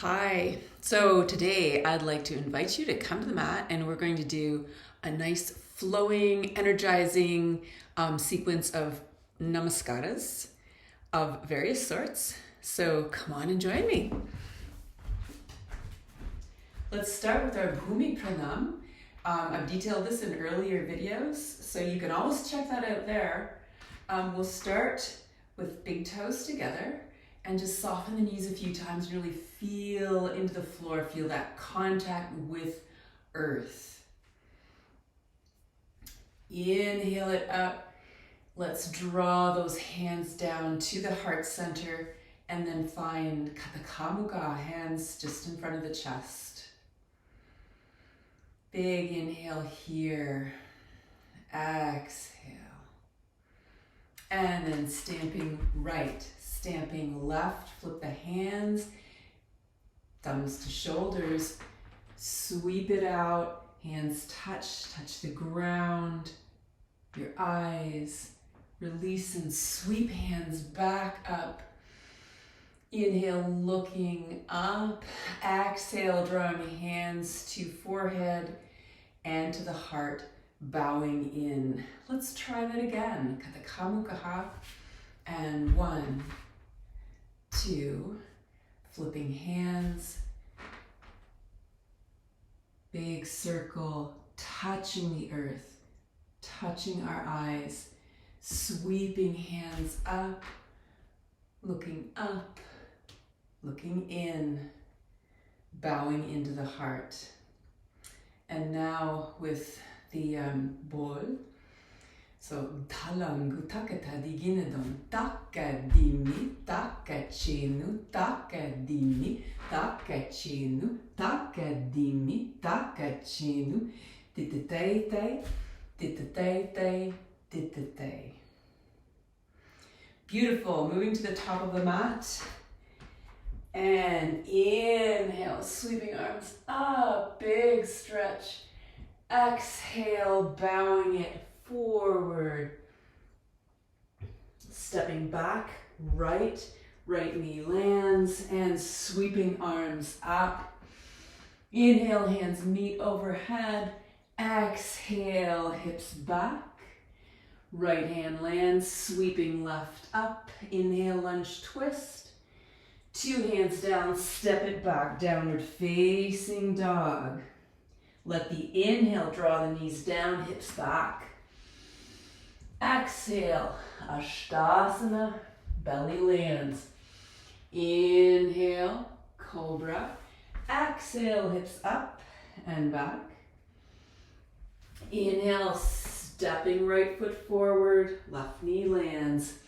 Hi. So today I'd like to invite you to come to the mat and we're going to do a nice flowing, energizing sequence of namaskaras of various sorts. So come on and join me. Let's start with our Bhumi Pranam. I've detailed this in earlier videos, so you can always check that out there. We'll start with big toes together and just soften the knees a few times and really feel into the floor, feel that contact with earth. Inhale it up. Let's draw those hands down to the heart center and then find Katha Mukha, hands just in front of the chest. Big inhale here. Exhale. And then stamping right, stamping left, flip the hands, thumbs to shoulders, sweep it out, hands touch the ground, your eyes, release and sweep hands back up. Inhale, looking up, exhale, drawing hands to forehead and to the heart, bowing in. Let's try that again. Katha Mukha. And 1, 2, flipping hands, big circle, touching the earth, touching our eyes, sweeping hands up, looking in, bowing into the heart. And now with the bol. So talangu takata diginedon takadimi takachenu takadimi takachenu takadimi takachenu titatai titatai titatai. Beautiful. Moving to the top of the mat. And inhale, sweeping arms up, big stretch. Exhale, bowing it forward. Stepping back, right knee lands and sweeping arms up. Inhale, hands meet overhead. Exhale, hips back. Right hand lands, sweeping left up. Inhale, lunge twist. 2 hands down, step it back, downward facing dog. Let the inhale draw the knees down, hips back. Exhale, Ashtasana, belly lands. Inhale, Cobra. Exhale, hips up and back. Inhale, stepping right foot forward, left knee lands.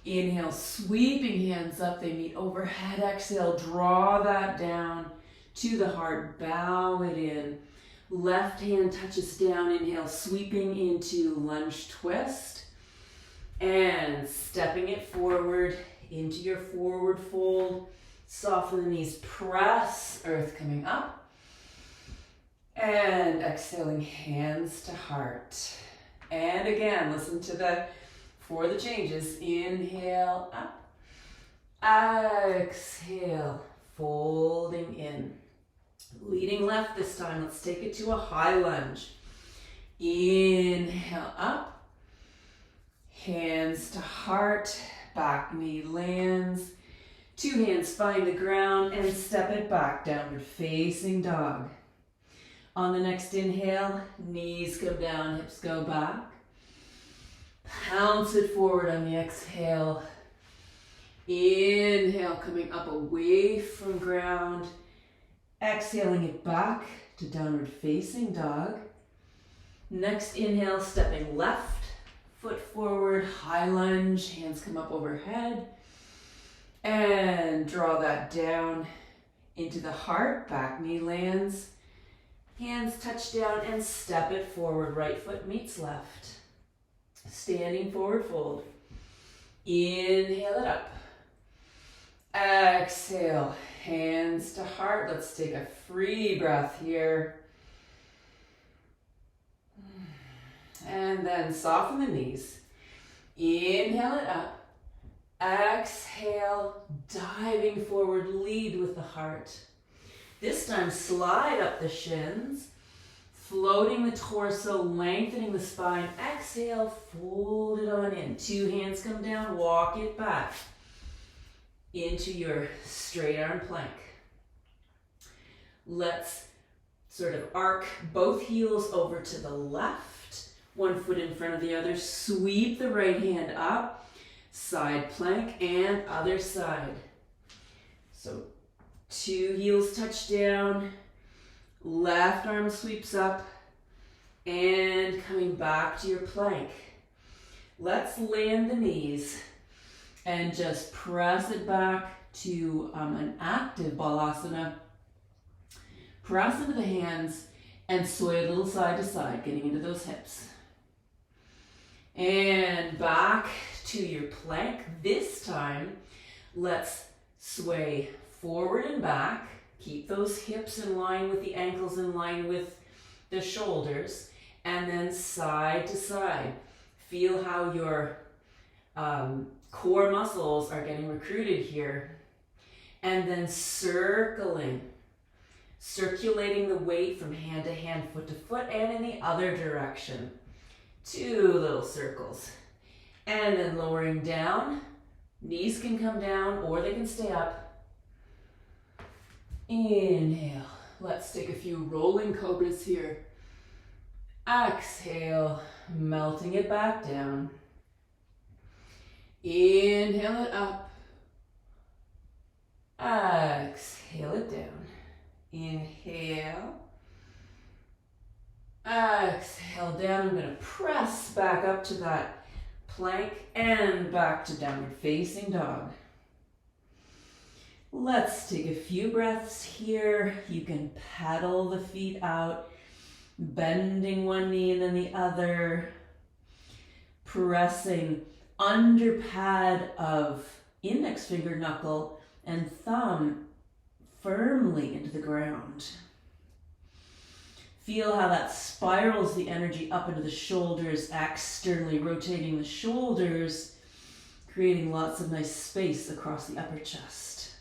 Inhale, sweeping hands up, they meet overhead. Exhale, draw that down to the heart, bow it in. Left hand touches down, inhale, sweeping into lunge twist. And stepping it forward into your forward fold. Soften the knees, press, earth coming up. And exhaling, hands to heart. And again, listen to for the changes. Inhale, up. Exhale, folding in. Leading left this time, let's take it to a high lunge. Inhale, up. Hands to heart, back knee lands. 2 hands find the ground and step it back, downward facing dog. On the next inhale, knees come down, hips go back. Pounce it forward on the exhale. Inhale, coming up away from ground. Exhaling it back to downward facing dog. Next inhale, stepping left, foot forward, high lunge, hands come up overhead. And draw that down into the heart, back knee lands. Hands touch down and step it forward, right foot meets left. Standing forward fold. Inhale it up. Exhale, hands to heart. Let's take a free breath here. And then soften the knees. Inhale it up. Exhale, diving forward, lead with the heart. This time, slide up the shins, floating the torso, lengthening the spine. Exhale, fold it on in. 2 hands come down, walk it back into your straight arm plank. Let's sort of arc both heels over to the left, 1 foot in front of the other. Sweep the right hand up, side plank and other side. So 2 heels touch down, left arm sweeps up, and coming back to your plank. Let's land the knees and just press it back to an active balasana. Press into the hands and sway a little side to side, getting into those hips. And back to your plank. This time, let's sway forward and back. Keep those hips in line with the ankles, in line with the shoulders. And then side to side. Feel how your core muscles are getting recruited here. And then circulating the weight from hand to hand, foot to foot, and in the other direction. 2 little circles. And then lowering down. Knees can come down or they can stay up. Inhale. Let's take a few rolling cobras here. Exhale, melting it back down. Inhale it up. Exhale it down. Inhale. Exhale down. I'm going to press back up to that plank and back to downward facing dog. Let's take a few breaths here. You can pedal the feet out, bending one knee and then the other, pressing under pad of index finger knuckle and thumb firmly into the ground. Feel how that spirals the energy up into the shoulders, externally rotating the shoulders, creating lots of nice space across the upper chest.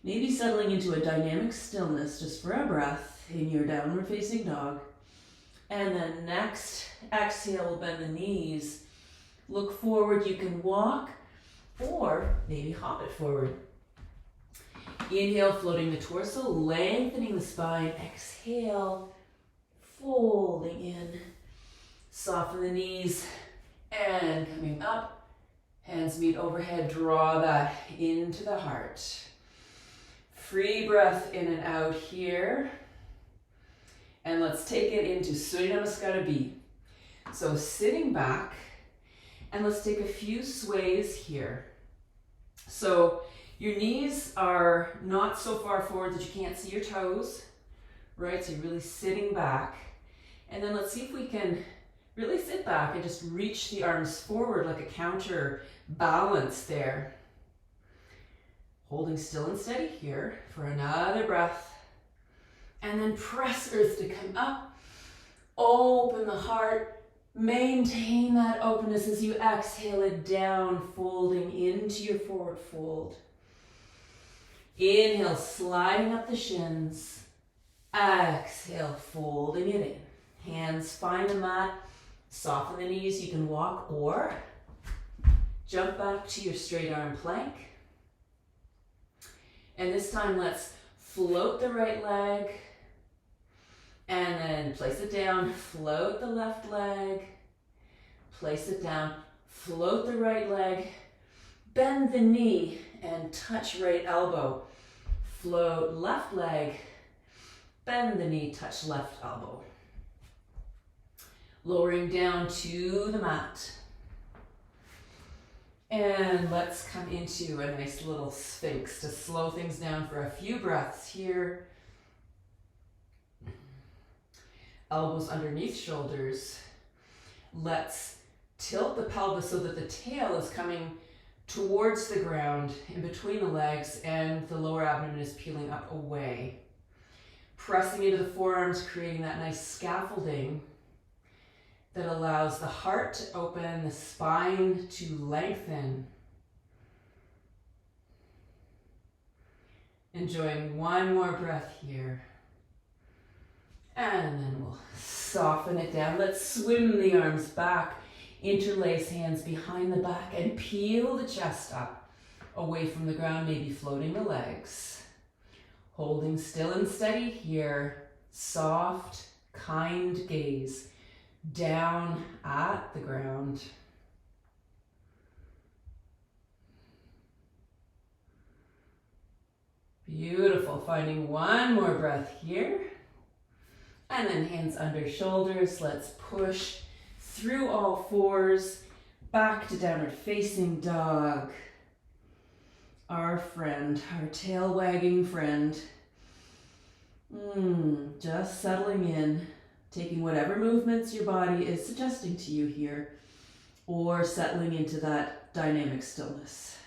Maybe settling into a dynamic stillness just for a breath in your downward facing dog. And then next exhale, we'll bend the knees. Look forward, you can walk or maybe hop it forward. Inhale, floating the torso, lengthening the spine. Exhale, folding in. Soften the knees and coming up. Hands meet overhead, draw that into the heart. Free breath in and out here. And let's take it into Surya Namaskara B. So sitting back, and let's take a few sways here. So your knees are not so far forward that you can't see your toes, right? So you're really sitting back. And then let's see if we can really sit back and just reach the arms forward like a counter balance there. Holding still and steady here for another breath. And then press earth to come up. Open the heart. Maintain that openness as you exhale it down, folding into your forward fold. Inhale, sliding up the shins. Exhale, folding it in. Hands find the mat. Soften the knees. You can walk or jump back to your straight arm plank. And this time, let's float the right leg. And then place it down. Float the left leg. Place it down. Float the right leg. Bend the knee and touch right elbow. Float left leg. Bend the knee, touch left elbow. Lowering down to the mat. And let's come into a nice little sphinx to slow things down for a few breaths here. Elbows underneath shoulders. Let's tilt the pelvis so that the tail is coming towards the ground in between the legs and the lower abdomen is peeling up away. Pressing into the forearms, creating that nice scaffolding that allows the heart to open, the spine to lengthen. Enjoying one more breath here. And then we'll soften it down. Let's swim the arms back. Interlace hands behind the back and peel the chest up away from the ground, maybe floating the legs. Holding still and steady here. Soft, kind gaze down at the ground. Beautiful. Finding one more breath here. And then hands under shoulders. Let's push through all fours back to downward facing dog. Our friend, our tail wagging friend. Just settling in, taking whatever movements your body is suggesting to you here, or settling into that dynamic stillness.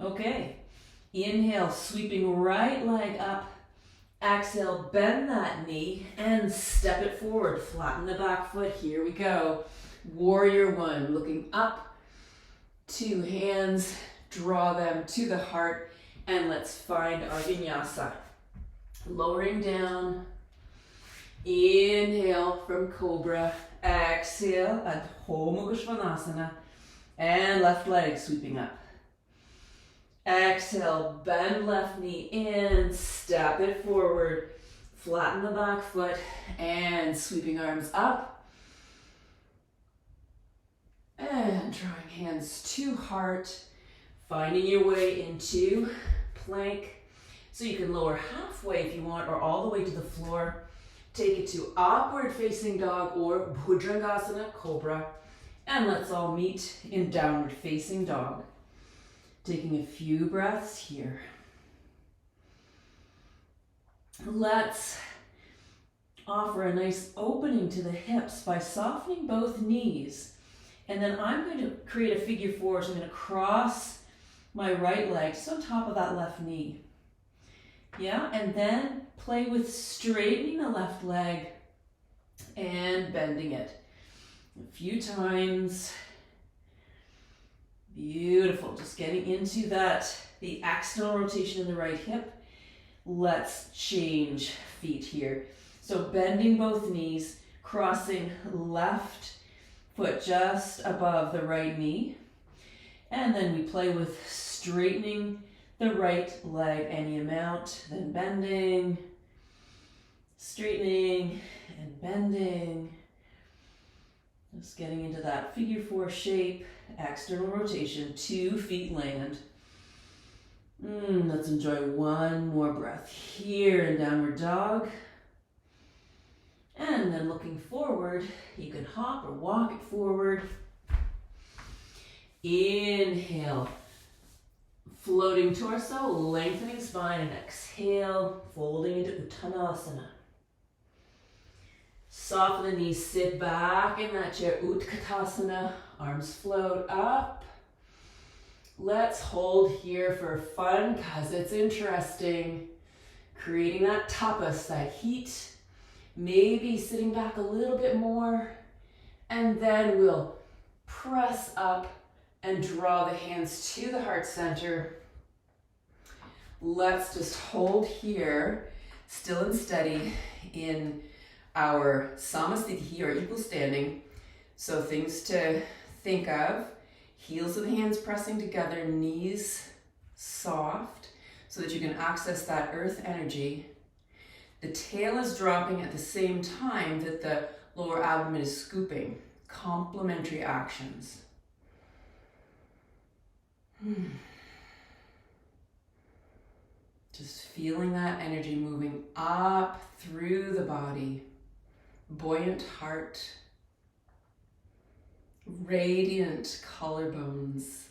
Okay, inhale, sweeping right leg up. Exhale, bend that knee and step it forward. Flatten the back foot. Here we go. Warrior one, looking up. Two hands, draw them to the heart, and let's find our vinyasa. Lowering down. Inhale from cobra. Exhale, Adho Mukha Svanasana. And left leg sweeping up. Exhale, bend left knee in, step it forward, flatten the back foot, and sweeping arms up. And drawing hands to heart, finding your way into plank. So you can lower halfway if you want, or all the way to the floor. Take it to upward facing dog or Bhujangasana, cobra. And let's all meet in downward facing dog. Taking a few breaths here. Let's offer a nice opening to the hips by softening both knees. And then I'm going to create a figure four. So I'm going to cross my right leg just on top of that left knee. Yeah, and then play with straightening the left leg and bending it. A few times. Beautiful, just getting into that, the external rotation in the right hip. Let's change feet here. So bending both knees, crossing left foot just above the right knee. And then we play with straightening the right leg any amount, then bending, straightening, and bending. Just getting into that figure four shape. External rotation, 2 feet land. Let's enjoy one more breath here in downward dog. And then looking forward, you can hop or walk it forward. Inhale, floating torso, lengthening spine, and exhale, folding into Uttanasana. Soften the knees, sit back in that chair, Utkatasana, arms float up. Let's hold here for fun because it's interesting. Creating that tapas, that heat. Maybe sitting back a little bit more. And then we'll press up and draw the hands to the heart center. Let's just hold here, still and steady in our samasthiti or equal standing. So things to think of: heels of the hands pressing together, knees soft so that you can access that earth energy. The tail is dropping at the same time that the lower abdomen is scooping. Complementary actions. Just feeling that energy moving up through the body. Buoyant heart, radiant collarbones,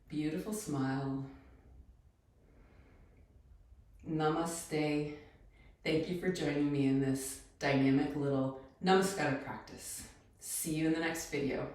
beautiful smile. Namaste. Thank you for joining me in this dynamic little Namaskara practice. See you in the next video.